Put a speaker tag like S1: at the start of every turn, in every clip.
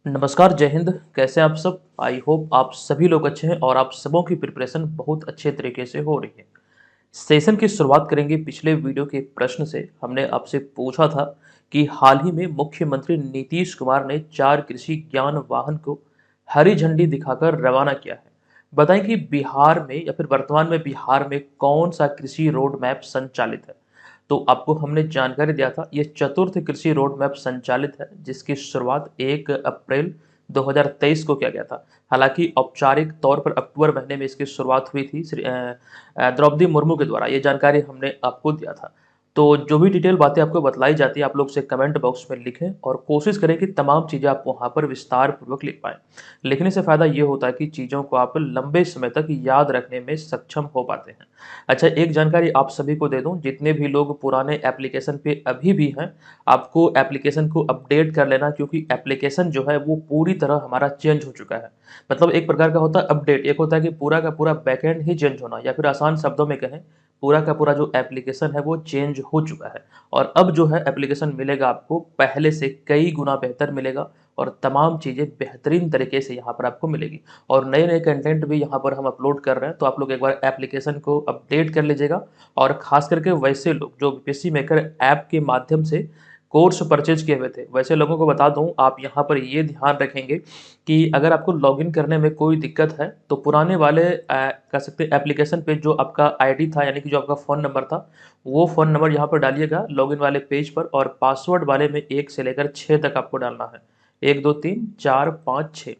S1: नमस्कार, जय हिंद। कैसे हैं आप सब? आई होप आप सभी लोग अच्छे हैं और आप सबों की प्रिपरेशन बहुत अच्छे तरीके से हो रही है। सेशन की शुरुआत करेंगे पिछले वीडियो के प्रश्न से। हमने आपसे पूछा था कि हाल ही में मुख्यमंत्री नीतीश कुमार ने 4 कृषि ज्ञान वाहन को हरी झंडी दिखाकर रवाना किया है। बताएं कि बिहार में या फिर वर्तमान में बिहार में कौन सा कृषि रोड मैप संचालित है। तो आपको हमने जानकारी दिया था, ये चतुर्थ कृषि रोड मैप संचालित है जिसकी शुरुआत 1 अप्रैल 2023 को किया गया था। हालांकि औपचारिक तौर पर अक्टूबर महीने में इसकी शुरुआत हुई थी द्रौपदी मुर्मू के द्वारा। ये जानकारी हमने आपको दिया था। तो जो भी डिटेल बातें आपको बतलाई जाती है, आप लोग उसे कमेंट बॉक्स में लिखें और कोशिश करें कि तमाम चीज़ें आप वहाँ पर विस्तार पूर्वक लिख पाएँ। लिखने से फ़ायदा ये होता है कि चीज़ों को आप लंबे समय तक याद रखने में सक्षम हो पाते हैं। अच्छा, एक जानकारी आप सभी को दे दूँ, जितने भी लोग पुराने एप्लीकेशन पे अभी भी हैं, आपको एप्लीकेशन को अपडेट कर लेना, क्योंकि एप्लीकेशन जो है वो पूरी तरह हमारा चेंज हो चुका है। मतलब एक प्रकार का होता है अपडेट, एक होता है कि पूरा का पूरा बैकएंड ही चेंज होना, या फिर आसान शब्दों में कहें, पूरा का पूरा जो एप्लीकेशन है वो चेंज हो चुका है। और अब जो है एप्लीकेशन मिलेगा आपको पहले से कई गुना बेहतर मिलेगा और तमाम चीज़ें बेहतरीन तरीके से यहाँ पर आपको मिलेगी। और नए-नए कंटेंट भी यहाँ पर हम अपलोड कर रहे हैं, तो आप लोग एक बार एप्लीकेशन को अपडेट कर लीजिएगा। और ख़ास करके वैसे लोग जो बीपीएससी मेकर ऐप के माध्यम से कोर्स परचेज़ किए हुए थे, वैसे लोगों को बता दूँ, आप यहाँ पर ये ध्यान रखेंगे कि अगर आपको लॉगिन करने में कोई दिक्कत है, तो पुराने वाले कह सकते हैं एप्लीकेशन पे जो आपका आईडी था, यानी कि जो आपका फ़ोन नंबर था, वो फ़ोन नंबर यहाँ पर डालिएगा लॉगिन वाले पेज पर, और पासवर्ड वाले में 1 से लेकर 6 तक आपको डालना है। 1, 2, 3, 4, 5, 6,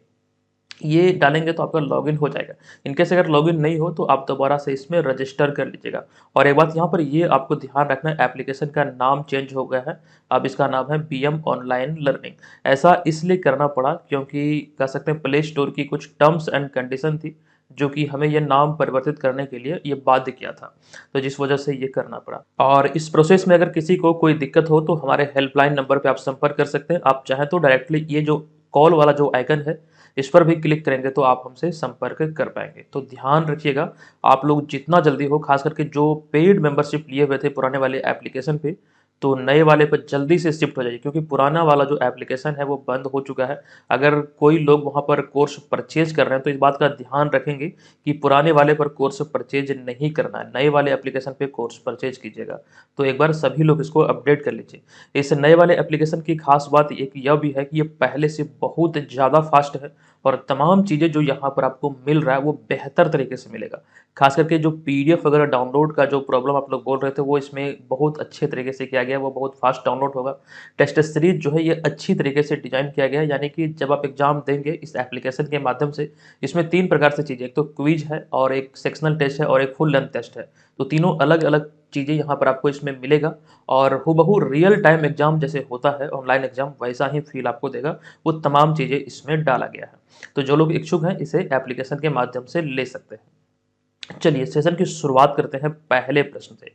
S1: ये डालेंगे तो आपका लॉगिन हो जाएगा। इन केस अगर लॉगिन नहीं हो तो आप दोबारा से इसमें रजिस्टर कर लीजिएगा। और एक बात यहाँ पर ये आपको ध्यान रखना है, एप्लीकेशन का नाम चेंज हो गया है। अब इसका नाम है बीएम ऑनलाइन लर्निंग। ऐसा इसलिए करना पड़ा क्योंकि कह सकते हैं प्ले स्टोर की कुछ टर्म्स एंड कंडीशन थी, जो कि हमें ये नाम परिवर्तित करने के लिए ये बाध्य किया था। तो जिस वजह से ये करना पड़ा। और इस प्रोसेस में अगर किसी को कोई दिक्कत हो तो हमारे हेल्पलाइन नंबर पे आप संपर्क कर सकते हैं। आप चाहें तो डायरेक्टली ये जो कॉल वाला जो आइकन है, इस पर भी क्लिक करेंगे तो आप हमसे संपर्क कर पाएँगे। तो ध्यान रखिएगा, आप लोग जितना जल्दी हो, ख़ास करके जो पेड मेंबरशिप लिए हुए थे पुराने वाले एप्लीकेशन पे, तो नए वाले पर जल्दी से शिफ्ट हो जाइए, क्योंकि पुराना वाला जो एप्लीकेशन है वो बंद हो चुका है। अगर कोई लोग वहाँ पर कोर्स परचेज़ कर रहे हैं तो इस बात का ध्यान रखेंगे कि पुराने वाले पर कोर्स परचेज़ नहीं करना है, नए वाले एप्लीकेशन पे कोर्स परचेज़ कीजिएगा। तो एक बार सभी लोग इसको अपडेट कर लीजिए। इस नए वाले एप्लीकेशन की खास बात एक यह भी है कि ये पहले से बहुत ज़्यादा फास्ट है और तमाम चीज़ें जो यहाँ पर आपको मिल रहा है वो बेहतर तरीके से मिलेगा। खास करके जो पीडीएफ वगैरह डाउनलोड का जो प्रॉब्लम आप लोग बोल रहे थे, वो इसमें बहुत अच्छे तरीके से किया गया है, वो बहुत फास्ट डाउनलोड होगा। टेस्ट सीरीज जो है ये अच्छी तरीके से डिज़ाइन किया गया है, यानी कि जब आप एग्जाम देंगे इस एप्लीकेशन के माध्यम से, इसमें 3 प्रकार से चीज़ें, एक तो क्विज है और एक सेक्शनल टेस्ट है और एक फुल लेंथ टेस्ट है। तो तीनों अलग-अलग चीज़ें यहाँ पर आपको इसमें मिलेगा और हूबहू रियल टाइम एग्जाम जैसे होता है ऑनलाइन एग्जाम, वैसा ही फ़ील आपको देगा। वो तमाम चीज़ें इसमें डाला गया है। तो जो लोग इच्छुक हैं इसे एप्लीकेशन के माध्यम से ले सकते हैं। चलिए सेशन की शुरुआत करते हैं पहले प्रश्न से।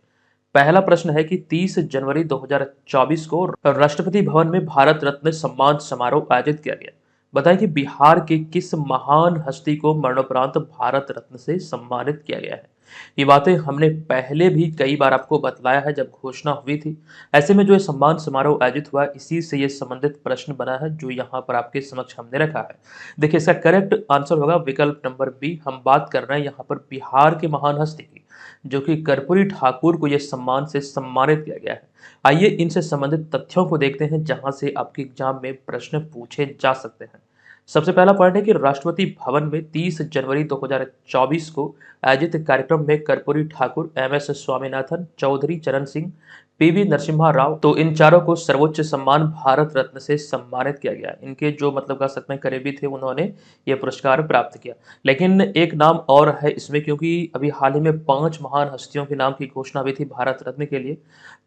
S1: पहला प्रश्न है कि 30 जनवरी 2024 को राष्ट्रपति भवन में भारत रत्न सम्मान समारोह आयोजित किया गया। बताएं कि बिहार के किस महान हस्ती को मरणोपरांत भारत रत्न से सम्मानित किया गया है। ये बातें हमने पहले भी कई बार आपको बतलाया है जब घोषणा हुई थी। ऐसे में जो ये सम्मान समारोह आयोजित हुआ, इसी से ये संबंधित प्रश्न बना है जो यहाँ पर आपके समक्ष हमने रखा है। देखिए, इसका करेक्ट आंसर होगा विकल्प नंबर बी। हम बात कर रहे हैं यहाँ पर बिहार के महान हस्ती की, जो कि कर्पूरी ठाकुर को यह सम्मान से सम्मानित किया गया है। आइए इनसे संबंधित तथ्यों को देखते हैं जहां से आपके एग्जाम में प्रश्न पूछे जा सकते हैं। सबसे पहला पॉइंट है कि राष्ट्रपति भवन में 30 जनवरी 2024 को आयोजित कार्यक्रम में कर्पूरी ठाकुर, एमएस स्वामीनाथन, चौधरी चरण सिंह, पीवी नरसिम्हा राव, तो इन चारों को सर्वोच्च सम्मान भारत रत्न से सम्मानित किया गया। इनके जो मतलब कह सकते हैं करीबी थे, उन्होंने ये पुरस्कार प्राप्त किया। लेकिन एक नाम और है इसमें, क्योंकि अभी हाल ही में 5 महान हस्तियों के नाम की घोषणा हुई थी भारत रत्न के लिए।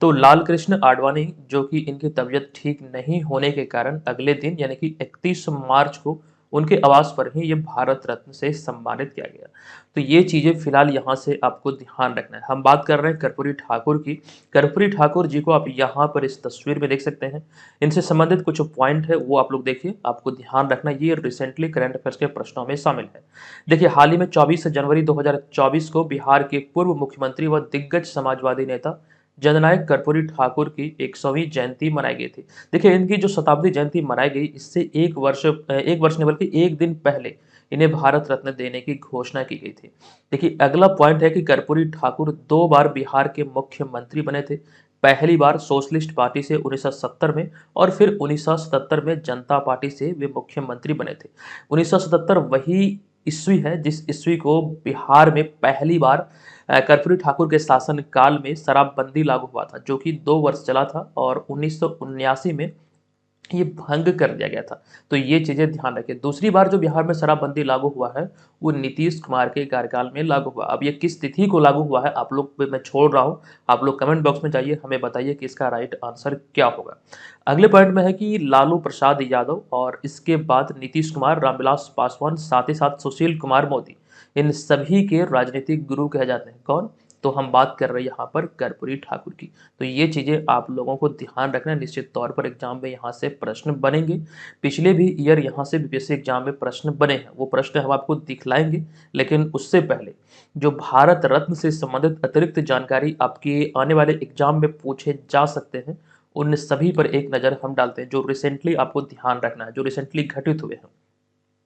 S1: तो लाल कृष्ण आडवाणी, जो कि इनकी तबीयत ठीक नहीं होने के कारण अगले दिन यानी कि 31 मार्च को उनके आवास पर ही ये भारत रत्न से सम्मानित किया गया। तो ये चीज़ें फिलहाल यहाँ से आपको ध्यान रखना है। हम बात कर रहे हैं कर्पूरी ठाकुर की। कर्पूरी ठाकुर जी को आप यहाँ पर इस तस्वीर में देख सकते हैं। इनसे संबंधित कुछ पॉइंट है वो आप लोग देखिए, आपको ध्यान रखना, ये रिसेंटली करंट अफेयर्स के प्रश्नों में शामिल है। देखिए, हाल ही में 24 जनवरी 2024 को बिहार के पूर्व मुख्यमंत्री व दिग्गज समाजवादी नेता जननायक कर्पूरी ठाकुर की 100वीं जयंती मनाई गई थी। देखिए इनकी जो शताब्दी जयंती मनाई गई, इससे एक वर्ष नहीं बल्कि एक दिन पहले इन्हें भारत रत्न देने की घोषणा की गई थी। देखिए अगला पॉइंट है कि कर्पूरी ठाकुर 2 बार बिहार के मुख्यमंत्री बने थे। पहली बार सोशलिस्ट पार्टी से 1970 में और फिर 1977 में जनता पार्टी से वे मुख्यमंत्री बने थे। 1977 वही ईस्वी है जिस ईस्वी को बिहार में पहली बार कर्पूरी ठाकुर के शासन काल में शराबबंदी लागू हुआ था, जो कि 2 वर्ष चला था और 1979 में ये भंग कर दिया गया था। तो ये चीज़ें ध्यान रखें। दूसरी बार जो बिहार में शराबबंदी लागू हुआ है, वो नीतीश कुमार के कार्यकाल में लागू हुआ। अब ये किस तिथि को लागू हुआ है, आप लोग पे मैं छोड़ रहा हूँ। आप लोग कमेंट बॉक्स में जाइए, हमें बताइए कि इसका राइट आंसर क्या होगा। अगले पॉइंट में है कि लालू प्रसाद यादव और इसके बाद नीतीश कुमार, रामविलास पासवान, साथ ही साथ सुशील कुमार मोदी, इन सभी के राजनीतिक गुरु कहे जाते हैं। कौन? तो हम बात कर रहे हैं यहाँ पर कर्पूरी ठाकुर की। तो ये चीज़ें आप लोगों को ध्यान रखना है, निश्चित तौर पर एग्जाम में यहाँ से प्रश्न बनेंगे। पिछले भी ईयर यहाँ से बीपीएससी एग्जाम में प्रश्न बने हैं, वो प्रश्न हम आपको दिखलाएंगे। लेकिन उससे पहले जो भारत रत्न से संबंधित अतिरिक्त जानकारी आपके आने वाले एग्जाम में पूछे जा सकते हैं, उन सभी पर एक नज़र हम डालते हैं, जो रिसेंटली आपको ध्यान रखना है, जो रिसेंटली घटित हुए हैं।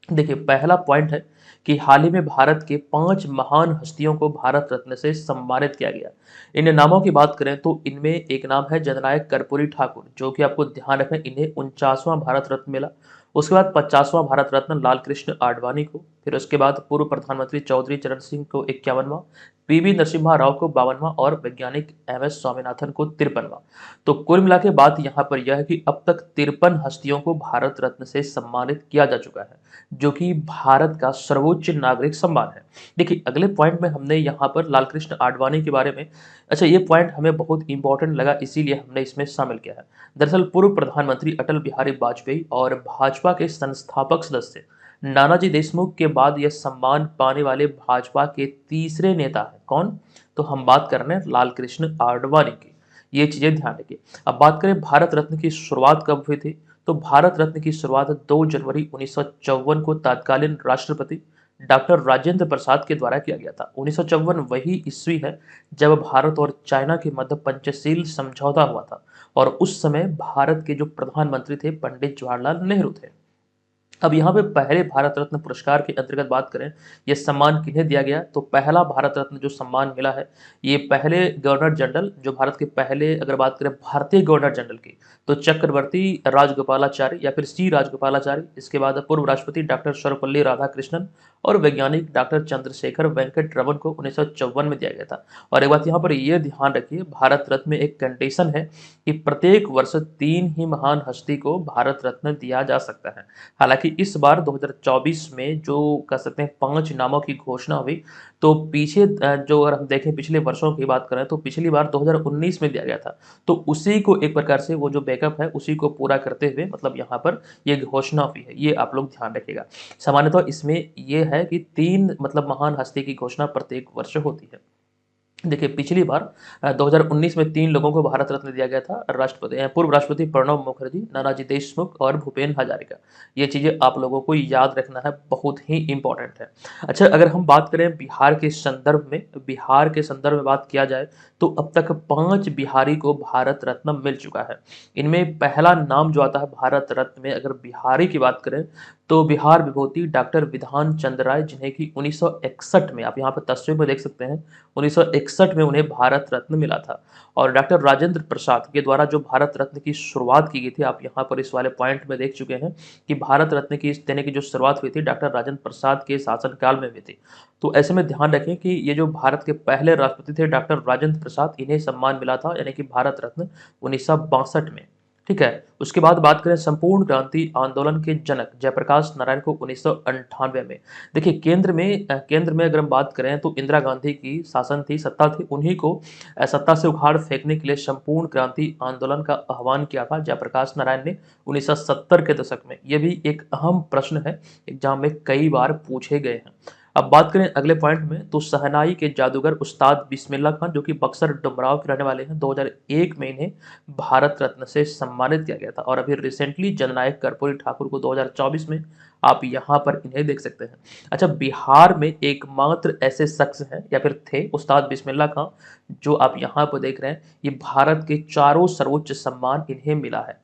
S1: देखिए पहला पॉइंट है कि हाल ही में भारत के 5 महान हस्तियों को भारत रत्न से सम्मानित किया गया। इन नामों की बात करें तो इनमें एक नाम है जननायक कर्पूरी ठाकुर, जो कि आपको ध्यान रखना है, इन्हें 49वां भारत रत्न मिला। उसके बाद 50वां भारत रत्न लाल कृष्ण आडवाणी को, फिर उसके बाद पूर्व प्रधानमंत्री चौधरी चरण सिंह को 51वां, पीवी नरसिम्हा राव को 52वां और वैज्ञानिक एमएस स्वामीनाथन को 53वां। तो कुल मिला के बात यहाँ पर यह है कि अब तक 53 हस्तियों को भारत रत्न से सम्मानित किया जा चुका है, जो कि भारत का सर्वोच्च नागरिक सम्मान है। देखिए अगले पॉइंट में हमने यहाँ पर लाल कृष्ण आडवाणी के बारे में, अच्छा ये पॉइंट हमें बहुत इंपॉर्टेंट लगा, इसीलिए हमने इसमें शामिल किया है। दरअसल पूर्व प्रधानमंत्री अटल बिहारी वाजपेयी और भाजपा के संस्थापक सदस्य नानाजी देशमुख के बाद यह सम्मान पाने वाले भाजपा के तीसरे नेता हैं। कौन? तो हम बात कर रहे हैं लाल कृष्ण आडवाणी की। ये चीजें ध्यान रखिए। अब बात करें भारत रत्न की शुरुआत कब हुई थी, तो भारत रत्न की शुरुआत 2 जनवरी 1954 को तत्कालीन राष्ट्रपति डॉक्टर राजेंद्र प्रसाद के द्वारा किया गया था। 1954 वही ईस्वी है जब भारत और चाइना के मध्य पंचशील समझौता हुआ था और उस समय भारत के जो प्रधानमंत्री थे पंडित जवाहरलाल नेहरू थे। अब यहाँ पे पहले भारत रत्न पुरस्कार के अंतर्गत बात करें, यह सम्मान किन्हें दिया गया, तो पहला भारत रत्न जो सम्मान मिला है, ये पहले गवर्नर जनरल, जो भारत के पहले अगर बात करें भारतीय गवर्नर जनरल की, तो चक्रवर्ती राजगोपालाचारी या फिर सी राजगोपालाचारी। इसके बाद पूर्व राष्ट्रपति डॉक्टर सर्वपल्ली राधाकृष्णन और वैज्ञानिक डॉक्टर चंद्रशेखर वेंकट रमन को 1954 में दिया गया था। और एक बात यहाँ पर यह ध्यान रखिए, भारत रत्न में एक कंडीशन है कि प्रत्येक वर्ष 3 ही महान हस्ती को भारत रत्न दिया जा सकता है। हालांकि इस बार 2024 में जो कह सकते हैं 5 नामों की घोषणा हुई, तो पीछे जो अगर हम देखें पिछले वर्षों की बात करें तो पिछली बार 2019 में दिया गया था। तो उसी को एक प्रकार से वो जो बैकअप है उसी को पूरा करते हुए मतलब यहाँ पर ये घोषणा हुई है, ये आप लोग ध्यान रखिएगा। सामान्यतः इसमें ये है कि 3 मतलब महान हस्ती की घोषणा प्रत्येक वर्ष होती है। देखिए पिछली बार 2019 में 3 लोगों को भारत रत्न दिया गया था, राष्ट्रपति पूर्व राष्ट्रपति प्रणब मुखर्जी, नानाजी देशमुख और भूपेन हजारिका। ये चीज़ें आप लोगों को याद रखना है, बहुत ही इंपॉर्टेंट है। अच्छा अगर हम बात करें बिहार के संदर्भ में, बिहार के संदर्भ में बात किया जाए तो अब तक 5 बिहारी को भारत रत्न मिल चुका है। इनमें पहला नाम जो आता है भारत रत्न में, अगर बिहारी की बात करें तो बिहार विभूति डॉक्टर विधान चंद्र राय, जिन्हें कि 1961 में, आप यहाँ पर तस्वीर में देख सकते हैं, 1961 में उन्हें भारत रत्न मिला था। और डॉक्टर राजेंद्र प्रसाद के द्वारा जो भारत रत्न की शुरुआत की गई थी, आप यहाँ पर इस वाले पॉइंट में देख चुके हैं कि भारत रत्न की देने की जो शुरुआत हुई थी डॉक्टर राजेंद्र प्रसाद के शासनकाल में हुई थी। तो ऐसे में ध्यान रखें कि ये जो भारत के पहले राष्ट्रपति थे डॉक्टर राजेंद्र प्रसाद, इन्हें सम्मान मिला था, यानी कि भारत रत्न 1962 में। ठीक है। उसके बाद बात करें संपूर्ण क्रांति आंदोलन के जनक जयप्रकाश नारायण को 1998 में। देखिए केंद्र में अगर हम बात करें तो इंदिरा गांधी की शासन थी, सत्ता थी, उन्हीं को सत्ता से उखाड़ फेंकने के लिए संपूर्ण क्रांति आंदोलन का आह्वान किया था जयप्रकाश नारायण ने 1970 के दशक में। यह भी एक अहम प्रश्न है, एग्जाम में कई बार पूछे गए हैं। अब बात करें अगले पॉइंट में, तो शहनाई के जादूगर उस्ताद बिस्मिल्लाह खान जो कि बक्सर डुमराव के रहने वाले हैं, 2001 में इन्हें भारत रत्न से सम्मानित किया गया था। और अभी रिसेंटली जननायक कर्पूरी ठाकुर को 2024 में आप यहाँ पर इन्हें देख सकते हैं। अच्छा, बिहार में एकमात्र ऐसे शख्स हैं या फिर थे उस्ताद बिस्मिल्लाह खान जो आप यहाँ पर देख रहे हैं, ये भारत के चारों सर्वोच्च सम्मान इन्हें मिला है।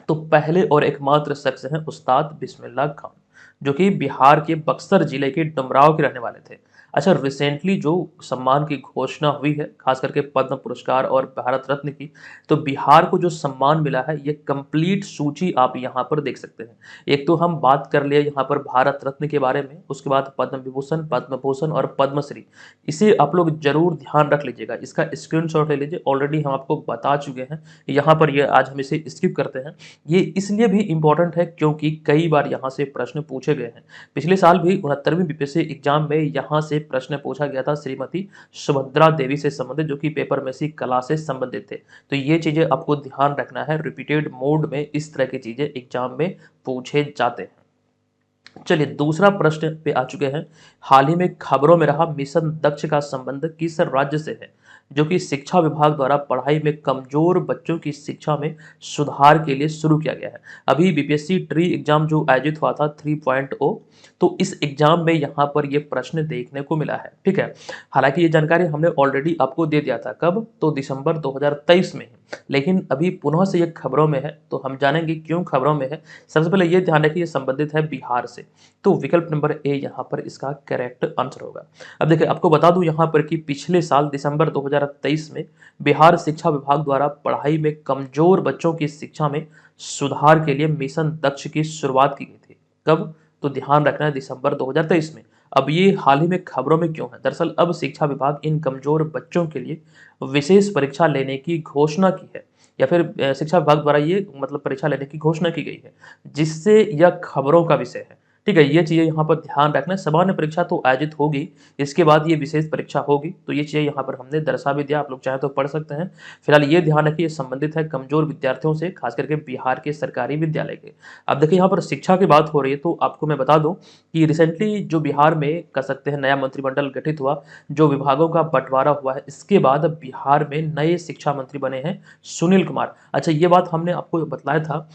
S1: तो पहले और एकमात्र शख्स हैं उस्ताद बिस्मिल्लाह खान जो कि बिहार के बक्सर जिले के डुमराव के रहने वाले थे। अच्छा, रिसेंटली जो सम्मान की घोषणा हुई है, खास करके पद्म पुरस्कार और भारत रत्न की, तो बिहार को जो सम्मान मिला है ये कंप्लीट सूची आप यहाँ पर देख सकते हैं। एक तो हम बात कर लिए यहाँ पर भारत रत्न के बारे में, उसके बाद पद्म विभूषण, पद्म भूषण और पद्मश्री, इसे आप लोग जरूर ध्यान रख लीजिएगा, इसका स्क्रीनशॉट ले लीजिए। ऑलरेडी हम आपको बता चुके हैं यहाँ पर, ये आज हम इसे स्किप करते हैं। ये इसलिए भी इंपॉर्टेंट है क्योंकि कई बार यहाँ से प्रश्न पूछे गए हैं। पिछले साल भी 69वीं बीपीएससी एग्जाम में यहाँ से प्रश्न पूछा गया था श्रीमती सुभद्रा देवी से संबंधित, जो कि पेपर में सी कला से संबंधित थे। तो ये चीजें आपको ध्यान रखना है, रिपीटेड मोड में इस तरह की चीजें एग्जाम में पूछे जाते हैं। चलिए दूसरा प्रश्न पे आ चुके हैं। हाल ही में खबरों में रहा मिशन दक्ष का संबंध किस राज्य से है, जो कि शिक्षा विभाग द्वारा पढ़ाई में कमजोर बच्चों की शिक्षा में सुधार के लिए शुरू किया गया है। अभी बीपीएससी ट्री एग्जाम जो आयोजित हुआ था 3.0, तो इस एग्जाम में यहाँ पर ये प्रश्न देखने को मिला है। ठीक है, हालांकि ये जानकारी हमने ऑलरेडी आपको दे दिया था, कब, तो दिसंबर 2023 में, लेकिन अभी पुनः से ये खबरों में है, तो हम जानेंगे क्यों खबरों में है। सबसे पहले ये ध्यान रखिए, ये संबंधित है बिहार से, तो विकल्प नंबर ए यहाँ पर इसका करेक्ट आंसर होगा। अब देखिए आपको बता दूं यहाँ पर कि पिछले साल दिसंबर 2023 में बिहार शिक्षा विभाग द्वारा पढ़ाई में कमजोर बच्चों की शिक्षा में सुधार के लिए मिशन दक्ष की शुरुआत की गई थी। कब, तो ध्यान रखना है दिसंबर 2023 में। अब ये हाल ही में खबरों में क्यों है, दरअसल अब शिक्षा विभाग इन कमजोर बच्चों के लिए विशेष परीक्षा लेने की घोषणा की है, या फिर शिक्षा विभाग द्वारा ये मतलब परीक्षा लेने की घोषणा की गई है, जिससे यह खबरों का विषय है। ठीक है, ये चीजें यहाँ पर ध्यान रखना है। सामान्य परीक्षा तो आयोजित होगी, इसके बाद ये विशेष परीक्षा होगी, तो ये चीजें यहाँ पर हमने दर्शा भी दिया, आप लोग चाहे तो पढ़ सकते हैं। फिलहाल ये ध्यान रखिए संबंधित है कमजोर विद्यार्थियों से, खास करके बिहार के सरकारी विद्यालय के। अब देखिए यहाँ पर शिक्षा की बात हो रही है, तो आपको मैं बता दूं कि रिसेंटली जो बिहार में कह सकते हैं नया मंत्रिमंडल गठित हुआ, जो विभागों का बंटवारा हुआ है, इसके बाद बिहार में नए शिक्षा मंत्री बने हैं सुनील कुमार। अच्छा, ये बात हमने आपको बतलाया था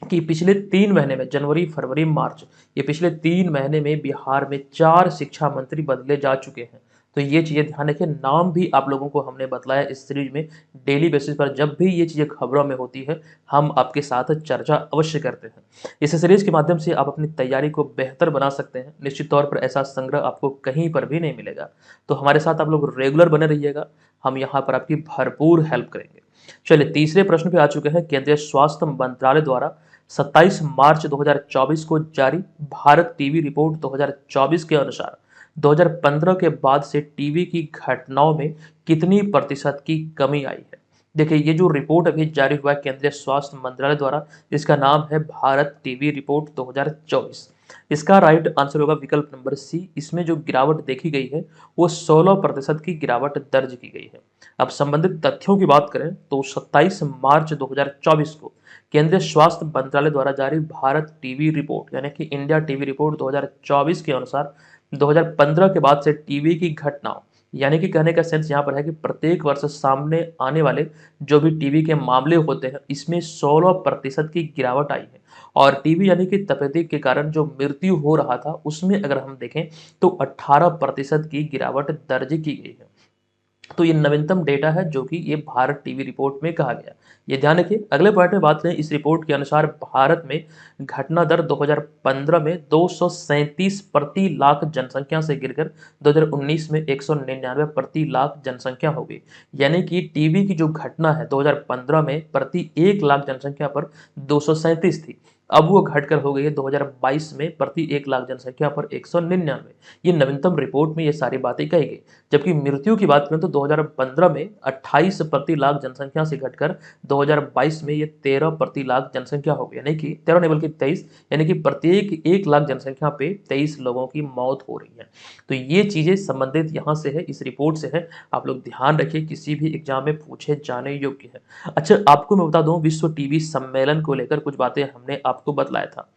S1: कि पिछले 3 महीने में, जनवरी फरवरी मार्च, ये पिछले 3 महीने में बिहार में 4 शिक्षा मंत्री बदले जा चुके हैं। तो ये चीजें ध्यान रखिए, नाम भी आप लोगों को हमने बतलाया इस सीरीज में। डेली बेसिस पर जब भी ये चीजें खबरों में होती है, हम आपके साथ चर्चा अवश्य करते हैं। इस सीरीज के माध्यम से आप अपनी तैयारी को बेहतर बना सकते हैं। निश्चित तौर पर ऐसा संग्रह आपको कहीं पर भी नहीं मिलेगा, तो हमारे साथ आप लोग रेगुलर बने रहिएगा, हम यहाँ पर आपकी भरपूर हेल्प करेंगे। चलिए तीसरे प्रश्न पे आ चुके हैं। केंद्रीय स्वास्थ्य मंत्रालय द्वारा 27 मार्च 2024 को जारी भारत टीबी रिपोर्ट 2024 के अनुसार 2015 के बाद से टीबी की घटनाओं में कितनी प्रतिशत की कमी आई है। देखिए ये जो रिपोर्ट अभी जारी हुआ है केंद्रीय स्वास्थ्य मंत्रालय द्वारा, इसका नाम है भारत टीबी रिपोर्ट 2024। इसका राइट आंसर होगा विकल्प नंबर सी। इसमें जो गिरावट देखी गई है वो 16% की गिरावट दर्ज की गई है। अब संबंधित तथ्यों की बात करें तो 27 मार्च 2024 को केंद्रीय स्वास्थ्य मंत्रालय द्वारा जारी भारत टीबी रिपोर्ट यानी कि इंडिया टीबी रिपोर्ट 2024 के अनुसार 2015 के बाद से टीबी की घटनाओं, यानी कि कहने का सेंस यहाँ पर है कि प्रत्येक वर्ष सामने आने वाले जो भी टीबी के मामले होते हैं, इसमें 16% की गिरावट आई है। और टीबी यानी कि तपेदिक के कारण जो मृत्यु हो रहा था, उसमें अगर हम देखें तो 18% की गिरावट दर्ज की गई है। तो ये नवीनतम डेटा है जो कि ये भारत टीबी रिपोर्ट में कहा गया। ये ध्यान रखिए। अगले पॉइंट में बात करें, इस रिपोर्ट के अनुसार भारत में घटना दर 2015 में 237 प्रति लाख जनसंख्या से गिरकर 2019 में 199 प्रति लाख जनसंख्या हो गई। यानी कि टीबी की जो घटना है 2015 में प्रति 1 लाख जनसंख्या पर 237 थी, अब वो घटकर हो गई है 2022 में प्रति 1 लाख जनसंख्या पर 199। ये नवीनतम रिपोर्ट में ये सारी बातें कही गई। जबकि मृत्यु की बात करें तो 2015 में 28 प्रति लाख जनसंख्या से घटकर 2022 में ये 13 प्रति लाख जनसंख्या हो गई, यानी कि 13 नहीं बल्कि 23, यानी कि प्रत्येक 1 लाख जनसंख्या पे 23 लोगों की मौत हो रही है। तो ये चीजें संबंधित यहाँ से है, इस रिपोर्ट से है, आप लोग ध्यान रखिए, किसी भी एग्जाम में पूछे जाने योग्य है। अच्छा आपको मैं बता दूं, विश्व टीबी सम्मेलन को लेकर कुछ बातें हमने आपको बतलाया था।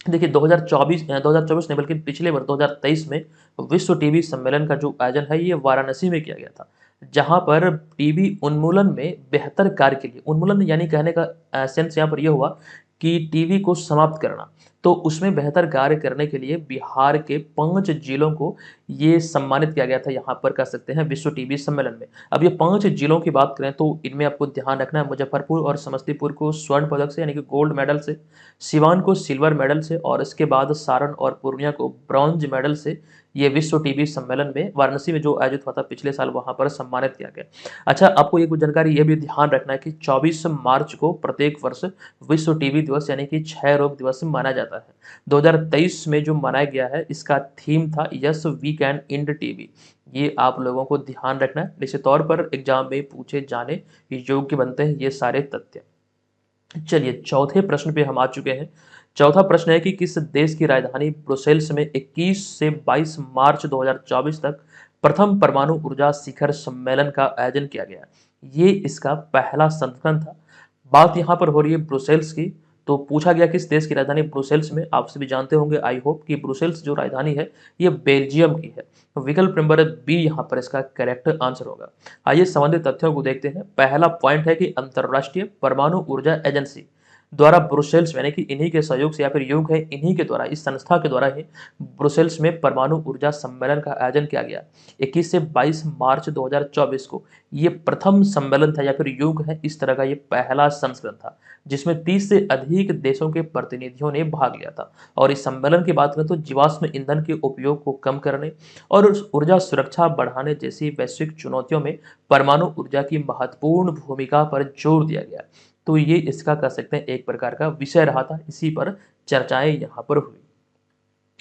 S1: देखिए 2024 नहीं बल्कि पिछले वर्ष 2023 में विश्व टीबी सम्मेलन का जो आयोजन है ये वाराणसी में किया गया था, जहां पर टीबी उन्मूलन में बेहतर कार्य के लिए, उन्मूलन यानी कहने का सेंस यहाँ पर यह हुआ कि टीबी को समाप्त करना, तो उसमें बेहतर कार्य करने के लिए बिहार के 5 जिलों को ये सम्मानित किया गया था, यहाँ पर कह सकते हैं विश्व टीबी सम्मेलन में। अब ये 5 जिलों की बात करें तो इनमें आपको ध्यान रखना है, मुजफ्फरपुर और समस्तीपुर को स्वर्ण पदक से यानी कि गोल्ड मेडल से, सिवान को सिल्वर मेडल से और इसके बाद सारण और पूर्णिया को ब्रॉन्ज मेडल से ये विश्व टीबी सम्मेलन में वाराणसी में जो आयोजित हुआ था पिछले साल वहां पर सम्मानित किया गया। अच्छा, आपको ये कुछ जानकारी ये भी ध्यान रखना है कि 24 मार्च को प्रत्येक वर्ष विश्व टीबी दिवस यानी कि क्षय रोग दिवस माना जाता है। 2023 में जो मनाया गया है इसका थीम था yes we can end TB. ये आप लोगों को ध्यान रखना है, निश्चित तौर पर एग्जाम में पूछे जाने योग्य बनते हैं ये सारे तथ्य। चलिए चौथे प्रश्न पे हम आ चुके हैं। चौथा प्रश्न है कि किस देश की राजधानी ब्रुसेल्स में 21 से 22 मार्च 2024 तक प्रथम परमाणु ऊर्जा शिखर सम्मेलन का आयोजन किया गया। ये इसका पहला संस्करण था। बात यहाँ पर हो रही है ब्रुसेल्स की, तो पूछा गया किस देश की राजधानी ब्रुसेल्स में। आप सभी जानते होंगे आई होप कि ब्रुसेल्स जो राजधानी है ये बेल्जियम की है। विकल्प नंबर बी यहाँ पर इसका करेक्ट आंसर होगा। आइए संबंधित तथ्यों को देखते हैं। पहला पॉइंट है कि अंतरराष्ट्रीय परमाणु ऊर्जा एजेंसी द्वारा ब्रुसेल्स यानी कि इन्हीं के सहयोग से या फिर योग है इन्हीं के द्वारा, इस संस्था के द्वारा ही ब्रुसेल्स में परमाणु ऊर्जा सम्मेलन का आयोजन किया गया 21 से 22 मार्च 2024 को। ये प्रथम सम्मेलन था या फिर योग है इस तरह का ये पहला संस्करण था जिसमें 30 से अधिक देशों के प्रतिनिधियों ने भाग लिया था। और इस सम्मेलन की बात करें तो जीवाश्म ईंधन के उपयोग को कम करने और ऊर्जा सुरक्षा बढ़ाने जैसी वैश्विक चुनौतियों में परमाणु ऊर्जा की महत्वपूर्ण भूमिका पर जोर दिया गया। तो ये इसका कह सकते हैं एक प्रकार का विषय रहा था, इसी पर चर्चाएं यहाँ पर हुई।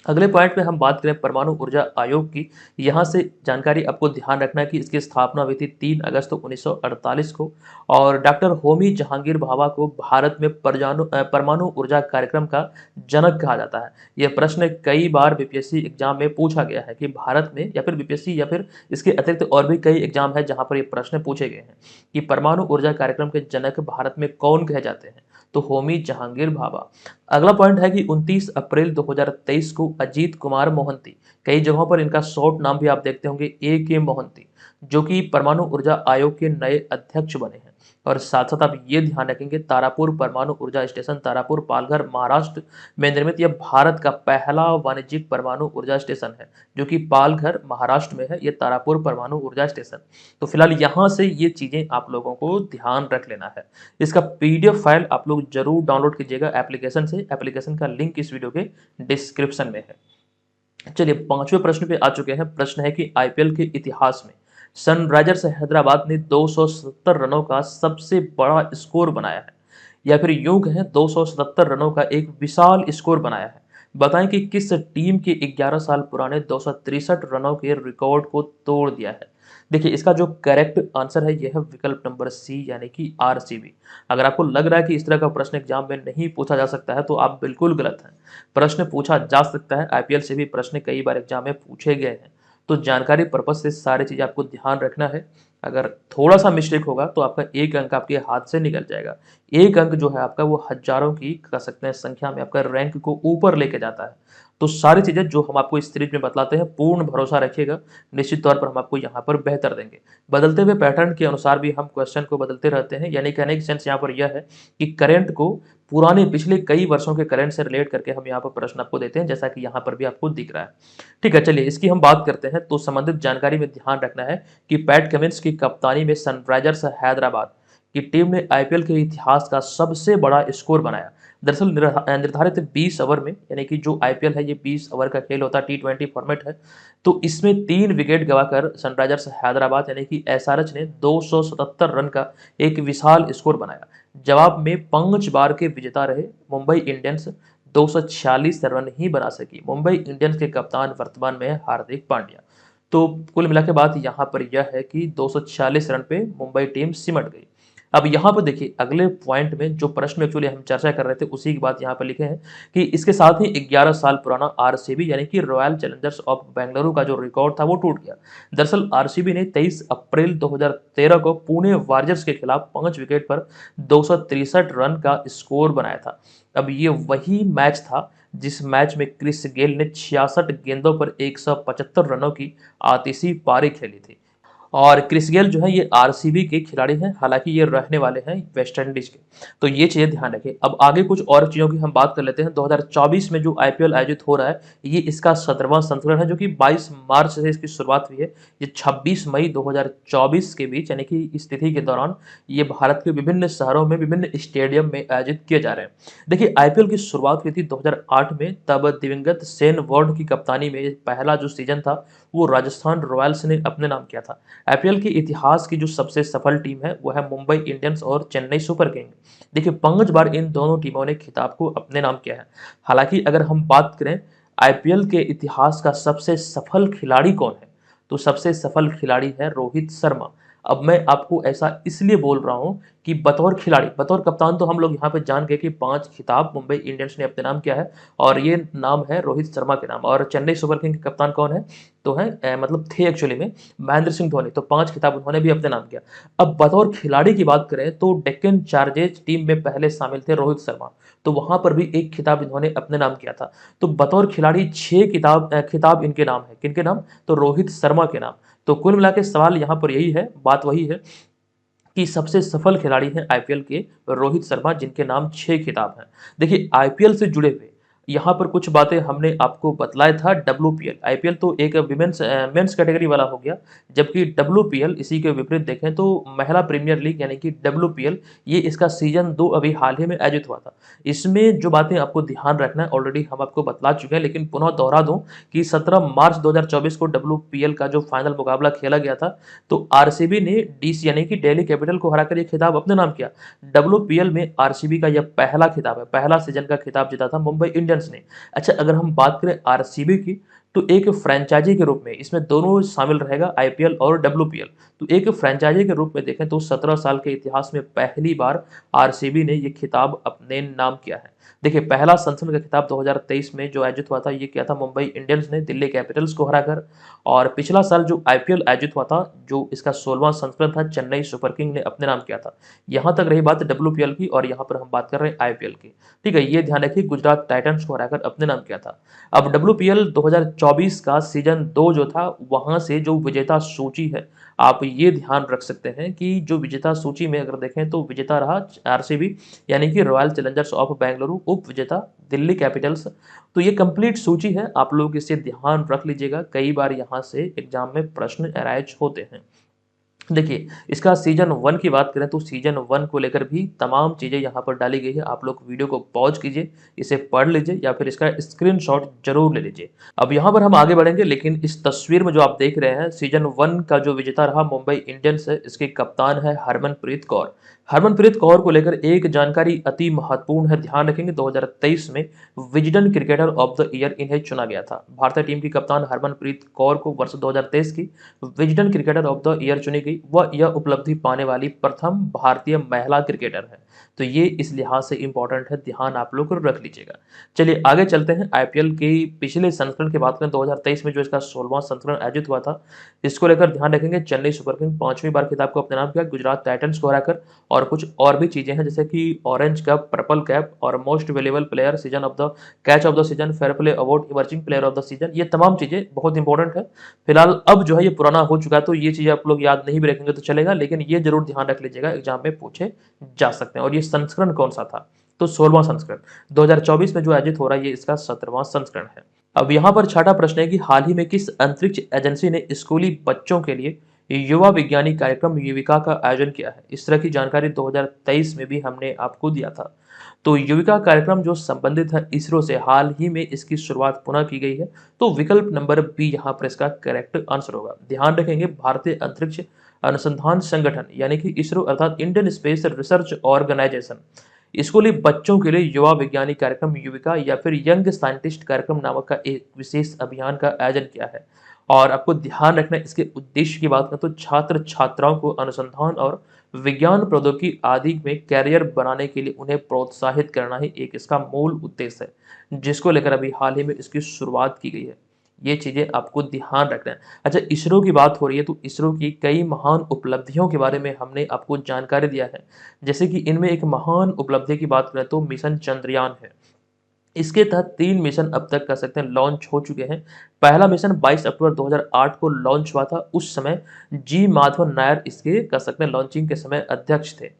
S1: अगले पॉइंट में हम बात करें परमाणु ऊर्जा आयोग की। यहाँ से जानकारी आपको ध्यान रखना है कि इसकी स्थापना हुई थी 3 अगस्त 1948 को और डॉक्टर होमी जहांगीर भाभा को भारत में परमाणु ऊर्जा कार्यक्रम का जनक कहा जाता है। यह प्रश्न कई बार बीपीएससी एग्जाम में पूछा गया है कि भारत में या फिर बीपीएससी या फिर इसके अतिरिक्त और भी कई एग्जाम है जहाँ पर ये प्रश्न पूछे गए हैं कि परमाणु ऊर्जा कार्यक्रम के जनक भारत में कौन कहे जाते हैं, तो होमी जहांगीर भाभा। अगला पॉइंट है कि 29 अप्रैल 2023 को अजीत कुमार मोहंती, कई जगहों पर इनका शॉर्ट नाम भी आप देखते होंगे AK मोहंती, जो कि परमाणु ऊर्जा आयोग के नए अध्यक्ष बने हैं। और साथ साथ आप ये ध्यान रखेंगे तारापुर परमाणु ऊर्जा स्टेशन तारापुर पालघर महाराष्ट्र में निर्मित यह भारत का पहला वाणिज्यिक परमाणु ऊर्जा स्टेशन है जो कि पालघर महाराष्ट्र में है, ये तारापुर परमाणु ऊर्जा स्टेशन। तो फिलहाल यहाँ से ये चीजें आप लोगों को ध्यान रख लेना है। इसका PDF फाइल आप लोग जरूर डाउनलोड कीजिएगा एप्लीकेशन से, एप्लीकेशन का लिंक इस वीडियो के डिस्क्रिप्शन में है। चलिए पांचवें प्रश्न पे आ चुके हैं। प्रश्न है कि IPL के इतिहास में सनराइजर्स हैदराबाद ने 277 रनों का सबसे बड़ा स्कोर बनाया है या फिर यूं कहें 277 रनों का एक विशाल स्कोर बनाया है। बताएं कि किस टीम के 11 साल पुराने 263 रनों के रिकॉर्ड को तोड़ दिया है। देखिए इसका जो करेक्ट आंसर है यह है विकल्प नंबर सी यानी कि RCB। अगर आपको लग रहा है कि इस तरह का प्रश्न एग्जाम में नहीं पूछा जा सकता है तो आप बिल्कुल गलत हैं। प्रश्न पूछा जा सकता है, IPL से भी प्रश्न कई बार एग्जाम में पूछे गए हैं। तो जानकारी पर्पज से सारी चीज़ आपको ध्यान रखना है। अगर थोड़ा सा मिस्टेक होगा तो आपका एक अंक आपके हाथ से निकल जाएगा। एक अंक जो है आपका वो हजारों की कह सकते हैं संख्या में आपका रैंक को ऊपर लेके जाता है। तो सारी चीज़ें जो हम आपको इस सीरीज में बतलाते हैं पूर्ण भरोसा रखिएगा, निश्चित तौर पर हम आपको यहाँ पर बेहतर देंगे। बदलते हुए पैटर्न के अनुसार भी हम क्वेश्चन को बदलते रहते हैं, यानी कहने की सेंस यहाँ पर यह है कि करंट को पुराने पिछले कई वर्षों के करंट से रिलेट करके हम यहाँ पर प्रश्न आपको देते हैं, जैसा कि यहाँ पर भी आपको दिख रहा है। ठीक है, चलिए इसकी हम बात करते हैं। तो संबंधित जानकारी में ध्यान रखना है कि पैट कमिंस की कप्तानी में सनराइजर्स हैदराबाद की टीम ने IPL के इतिहास का सबसे बड़ा स्कोर बनाया। दरअसल निर्धारित 20 ओवर में, यानी कि जो IPL है ये 20 ओवर का खेल होता है, T20 फॉर्मेट है, तो इसमें 3 विकेट गवाकर सनराइजर्स हैदराबाद यानी कि SRH ने 277 रन का एक विशाल स्कोर बनाया। जवाब में 5 बार के विजेता रहे मुंबई इंडियंस 246 रन ही बना सकी। मुंबई इंडियंस के कप्तान वर्तमान में हार्दिक पांड्या। तो कुल मिला के बात यहाँ पर यह है कि 246 रन पे मुंबई टीम सिमट गई। अब यहाँ पर देखिए अगले पॉइंट में जो प्रश्न एक्चुअली हम चर्चा कर रहे थे उसी की बात यहाँ पर लिखे हैं कि इसके साथ ही 11 साल पुराना RCB यानी कि रॉयल चैलेंजर्स ऑफ बेंगलुरु का जो रिकॉर्ड था वो टूट गया। दरअसल RCB ने 23 अप्रैल 2013 को पुणे वॉरियर्स के खिलाफ 5 विकेट पर 263 रन का स्कोर बनाया था। अब ये वही मैच था जिस मैच में क्रिस गेल ने 66 गेंदों पर 175 रनों की आतिशी पारी खेली थी। और क्रिस गेल जो है ये आरसीबी के खिलाड़ी हैं, हालांकि ये रहने वाले हैं वेस्ट इंडीज के। तो ये चीजें ध्यान रखें। अब आगे कुछ और चीजों की हम बात कर लेते हैं। 2024 में जो आईपीएल आयोजित हो रहा है ये इसका 17वां संस्करण है, जो कि 22 मार्च से इसकी शुरुआत हुई है। ये 26 मई 2024 के बीच यानी कि इस तिथि के दौरान ये भारत के विभिन्न शहरों में विभिन्न स्टेडियम में आयोजित किए जा रहे हैं। देखिए आईपीएल की शुरुआत हुई थी 2008 में, तब दिवंगत शेन वॉर्न की कप्तानी में पहला जो सीजन था वो राजस्थान रॉयल्स ने अपने नाम किया था। आईपीएल के इतिहास की जो सबसे सफल टीम है वो है मुंबई इंडियंस और चेन्नई सुपर किंग। देखिए 5 बार इन दोनों टीमों ने खिताब को अपने नाम किया है। हालांकि अगर हम बात करें आईपीएल के इतिहास का सबसे सफल खिलाड़ी कौन है, तो सबसे सफल खिलाड़ी है रोहित शर्मा। अब मैं आपको ऐसा इसलिए बोल रहा हूं कि बतौर खिलाड़ी, बतौर कप्तान तो हम लोग यहाँ पे जान गए कि 5 खिताब मुंबई इंडियंस ने अपने नाम किया है और ये नाम है रोहित शर्मा के नाम। और चेन्नई सुपर किंग के कप्तान कौन है, तो है मतलब थे एक्चुअली में महेंद्र सिंह धोनी। तो 5 खिताब उन्होंने भी अपने नाम किया। अब बतौर खिलाड़ी की बात करें तो डेक्कन चार्जर्स टीम में पहले शामिल थे रोहित शर्मा, तो वहां पर भी एक खिताब इन्होंने अपने नाम किया था। तो बतौर खिलाड़ी 6 खिताब इनके नाम है। किनके नाम, तो रोहित शर्मा के नाम। तो कुल मिला के सवाल यहाँ पर यही है, बात वही है कि सबसे सफल खिलाड़ी हैं आईपीएल के रोहित शर्मा, जिनके नाम 6 खिताब हैं। देखिए आईपीएल से जुड़े हुए यहाँ पर कुछ बातें हमने आपको बतलाया था। डब्ल्यूपीएल, आईपीएल तो एक विमेंस मेंस कैटेगरी वाला हो गया, जबकि डब्ल्यूपीएल इसी के विपरीत देखें तो महिला प्रीमियर लीग यानी कि डब्ल्यूपीएल, ये इसका सीजन 2 अभी हाल ही में आयोजित हुआ था। इसमें जो बातें आपको ध्यान रखना है ऑलरेडी हम आपको बतला चुके हैं, लेकिन पुनः दोहरा दूं कि 17 मार्च 2024 को डब्ल्यूपीएल का जो फाइनल मुकाबला खेला गया था, तो आरसीबी ने डीसी यानी कि दिल्ली कैपिटल को हराकर ये खिताब अपने नाम किया। डब्ल्यूपीएल में आरसीबी का यह पहला खिताब है, पहला सीजन का खिताब जीता था मुंबई इंडियंस ने। अच्छा अगर हम बात करें आरसीबी की, तो एक फ्रेंचाइजी के रूप में इसमें दोनों शामिल रहेगा आईपीएल और डब्ल्यूपीएल। तो एक फ्रेंचाइजी के रूप में देखें तो 17 साल के इतिहास में पहली बार आरसीबी ने यह खिताब अपने नाम किया है। देखिए पहला संस्करण का खिताब 2023 में जो आयोजित हुआ था ये किया था मुंबई इंडियंस ने दिल्ली कैपिटल्स को हराकर। और पिछला साल जो आईपीएल आयोजित हुआ था, जो इसका 16वां संस्करण था, चेन्नई सुपर किंग ने अपने नाम किया था। यहां तक रही बात डब्ल्यूपीएल की, और यहां पर हम बात कर रहे हैं आईपीएल की। ठीक है, ये ध्यान रखिए गुजरात टाइटंस को हराकर अपने नाम किया था। अब डब्ल्यूपीएल 2024 का सीजन 2 जो था, वहां से जो विजेता सूची है, आप ये ध्यान रख सकते हैं कि जो विजेता सूची में अगर देखें तो विजेता रहा आरसीबी यानी कि रॉयल चैलेंजर्स ऑफ बेंगलुरु, उप विजेता दिल्ली कैपिटल्स। तो ये कंप्लीट सूची है, आप लोग इसे ध्यान रख लीजिएगा, कई बार यहाँ से एग्जाम में प्रश्न अराइज होते हैं। देखिए इसका सीजन 1 की बात करें तो सीजन 1 को लेकर भी तमाम चीज़ें यहाँ पर डाली गई है। आप लोग वीडियो को पॉज कीजिए, इसे पढ़ लीजिए या फिर इसका स्क्रीनशॉट जरूर ले लीजिए। अब यहाँ पर हम आगे बढ़ेंगे, लेकिन इस तस्वीर में जो आप देख रहे हैं सीजन 1 का जो विजेता रहा मुंबई इंडियंस है, इसके कप्तान है हरमनप्रीत कौर। हरमनप्रीत कौर को लेकर एक जानकारी अति महत्वपूर्ण है, ध्यान रखेंगे। 2023 में Wisden cricketer of the year इन्हें चुना गया था। भारतीय टीम की कप्तान हरमनप्रीत कौर को वर्ष 2023 की Wisden cricketer of the year चुनी गई। वह यह उपलब्धि पाने वाली प्रथम भारतीय महिला क्रिकेटर है। तो ये इस लिहाज से इंपॉर्टेंट है, ध्यान आप लोग रख लीजिएगा। चलिए आगे चलते हैं। आईपीएल के पिछले संस्करण की बात करें 2023 में जो इसका 16वां संस्करण आयोजित हुआ था, इसको लेकर ध्यान रखेंगे चेन्नई सुपर किंग 5वीं बार खिताब को अपने नाम किया गुजरात टाइटंस को हराकर। और कुछ और भी चीजें हैं जैसे कि ऑरेंज कप, पर्पल कैप और most valuable player, season of the catch of the season, fair play award, emerging player of the season, ये तमाम चीजें बहुत इंपॉर्टेंट है। फिलहाल अब जो है ये पुराना हो चुका है, तो ये चीजें आप लोग याद नहीं भी रखेंगे तो चलेगा, लेकिन ये जरूर ध्यान रख लीजिएगा, एग्जाम में पूछे जा सकते हैं। और ये संस्करण कौन सा था, तो 16वां संस्करण। 2024 में जो आयोजित हो रहा है ये इसका 17वां संस्करण है। अब यहाँ पर छठा प्रश्न है कि हाल ही में किस अंतरिक्ष एजेंसी ने स्कूली बच्चों के लिए युवा विज्ञानी कार्यक्रम युविका का आयोजन किया है। इस तरह की जानकारी 2023 में भी हमने आपको दिया था। तो युविका कार्यक्रम जो संबंधित है इसरो से, हाल ही में इसकी शुरुआत पुनः की गई है। तो विकल्प नंबर बी यहाँ पर इसका करेक्ट आंसर होगा। ध्यान रखेंगे भारतीय अंतरिक्ष अनुसंधान संगठन यानी कि इसरो अर्थात इंडियन स्पेस रिसर्च ऑर्गेनाइजेशन, स्कूली बच्चों के लिए युवा विज्ञानी कार्यक्रम युविका या फिर यंग साइंटिस्ट कार्यक्रम नामक का एक विशेष अभियान का आयोजन किया है। और आपको ध्यान रखना इसके उद्देश्य की बात करें तो छात्र छात्राओं को अनुसंधान और विज्ञान प्रौद्योगिकी आदि में कैरियर बनाने के लिए उन्हें प्रोत्साहित करना ही एक इसका मूल उद्देश्य है, जिसको लेकर अभी हाल ही में इसकी शुरुआत की गई है। ये चीज़ें आपको ध्यान रखना है। अच्छा, इसरो की बात हो रही है तो इसरो की कई महान उपलब्धियों के बारे में हमने आपको जानकारी दिया है। जैसे कि इनमें एक महान उपलब्धि की बात करें तो मिशन चंद्रयान है। इसके तहत 3 मिशन अब तक कह सकते हैं लॉन्च हो चुके हैं। पहला मिशन 22 अक्टूबर 2008 को लॉन्च हुआ था। उस समय जी माधवन नायर इसके कह सकते हैं लॉन्चिंग के समय अध्यक्ष थे।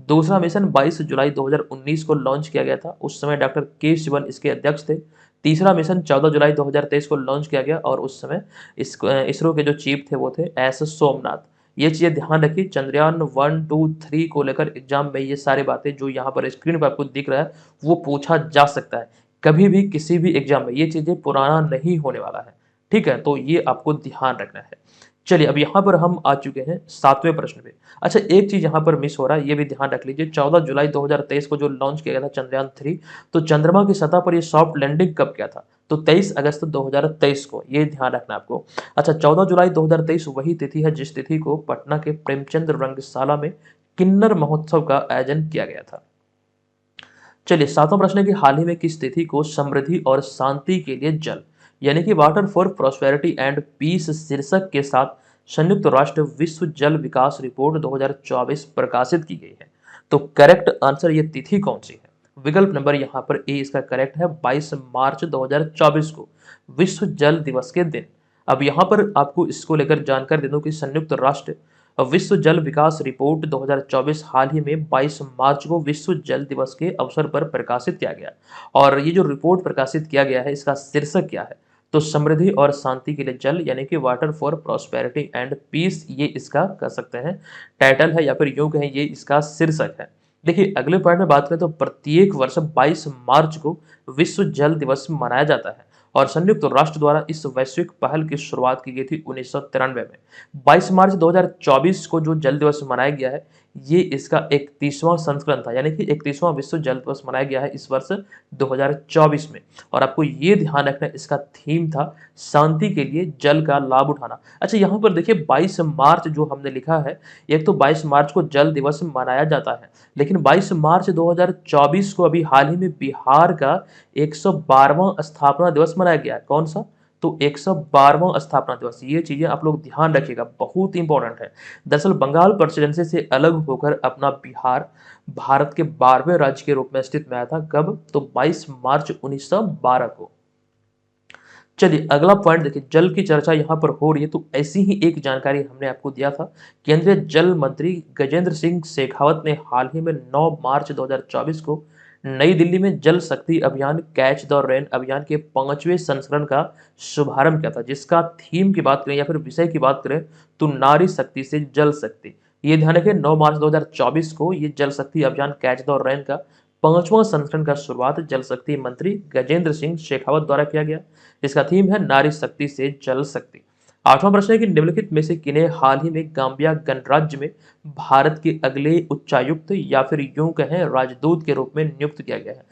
S1: दूसरा मिशन 22 जुलाई 2019 को लॉन्च किया गया था। उस समय डॉक्टर के शिवन इसके अध्यक्ष थे। तीसरा मिशन 14 जुलाई 2023 को लॉन्च किया गया और उस समय इसरो के जो चीफ थे वो थे एस सोमनाथ। ये चीज़ें ध्यान रखिए, चंद्रयान 1, 2, 3 को लेकर एग्जाम में ये सारी बातें जो यहाँ पर स्क्रीन पर आपको दिख रहा है वो पूछा जा सकता है। कभी भी किसी भी एग्जाम में ये चीज़ें पुराना नहीं होने वाला है। ठीक है, तो ये आपको ध्यान रखना है। चलिए, अब यहाँ पर हम आ चुके हैं 7वें प्रश्न पे। अच्छा, एक चीज़ यहाँ पर मिस हो रहा है, ये भी ध्यान रख लीजिए। 14 जुलाई 2023 को जो लॉन्च किया गया था चंद्रयान 3, तो चंद्रमा की सतह पर ये सॉफ्ट लैंडिंग कब किया था? तो 23 अगस्त 2023 को, ये ध्यान रखना है आपको। अच्छा, 14 जुलाई 2023 वही तिथि है जिस तिथि को पटना के प्रेमचंद रंगशाला में किन्नर महोत्सव का आयोजन किया गया था। चलिए, 7वां प्रश्न है कि हाल ही में किस तिथि को समृद्धि और शांति के लिए जल यानी कि water for prosperity and peace शीर्षक के साथ संयुक्त राष्ट्र विश्व जल विकास रिपोर्ट 2024 प्रकाशित की गई है? तो करेक्ट आंसर ये तिथि कौन सी है? विकल्प नंबर यहाँ पर ए इसका करेक्ट है, 22 मार्च 2024 को विश्व जल दिवस के दिन। अब यहाँ पर आपको इसको लेकर जानकारी दे दूं कि संयुक्त राष्ट्र विश्व जल विकास रिपोर्ट 2024 हाल ही में 22 मार्च को विश्व जल दिवस के अवसर पर प्रकाशित किया गया। और ये जो रिपोर्ट प्रकाशित किया गया है इसका शीर्षक क्या है? तो समृद्धि और शांति के लिए जल यानी कि water for prosperity and peace, ये इसका कह सकते हैं टाइटल है या फिर यूं कहें ये इसका शीर्षक है। देखिए, अगले पॉइंट में बात करें तो प्रत्येक वर्ष 22 मार्च को विश्व जल दिवस मनाया जाता है और संयुक्त राष्ट्र द्वारा इस वैश्विक पहल की शुरुआत की गई थी 1993 में। 22 मार्च 2024 को जो जल दिवस मनाया गया है ये इसका 31वां संस्करण था, यानी कि 31वां विश्व जल दिवस मनाया गया है इस वर्ष 2024 में। और आपको ये ध्यान रखना है, इसका थीम था शांति के लिए जल का लाभ उठाना। अच्छा, यहाँ पर देखिए 22 मार्च जो हमने लिखा है, एक तो 22 मार्च को जल दिवस मनाया जाता है, लेकिन 22 मार्च 2024 को अभी हाल ही में बिहार का 112वां स्थापना दिवस मनाया गया है। कौन सा? तो 112वां स्थापना दिवस। ये चीजें आप लोग ध्यान रखिएगा, बहुत इंपॉर्टेंट है। दरअसल बंगाल प्रेसिडेंसी से अलग होकर अपना बिहार भारत के 12वें राज्य के रूप में अस्तित्व में आया था। कब? तो 22 मार्च 1912 को। चलिए, अगला पॉइंट देखिए, जल की चर्चा यहाँ पर हो रही है तो ऐसी ही एक जानकारी हमने आपको दिया था। केंद्रीय जल मंत्री गजेंद्र सिंह शेखावत ने हाल ही में 9 मार्च 2024 को नई दिल्ली में जल शक्ति अभियान कैच द रेन अभियान के 5वें संस्करण का शुभारंभ किया था, जिसका थीम की बात करें या फिर विषय की बात करें तो नारी शक्ति से जल शक्ति। ये ध्यान रखें, 9 मार्च 2024 को ये जल शक्ति अभियान कैच द रेन का 5वां संस्करण का शुरुआत जल शक्ति मंत्री गजेंद्र सिंह शेखावत द्वारा किया गया। इसका थीम है नारी शक्ति से जल शक्ति। 8वां प्रश्न है कि निम्नलिखित में से किन्हें हाल ही में गाम्बिया गणराज्य में भारत के अगले उच्चायुक्त या फिर यूं कहें राजदूत के रूप में नियुक्त किया गया है?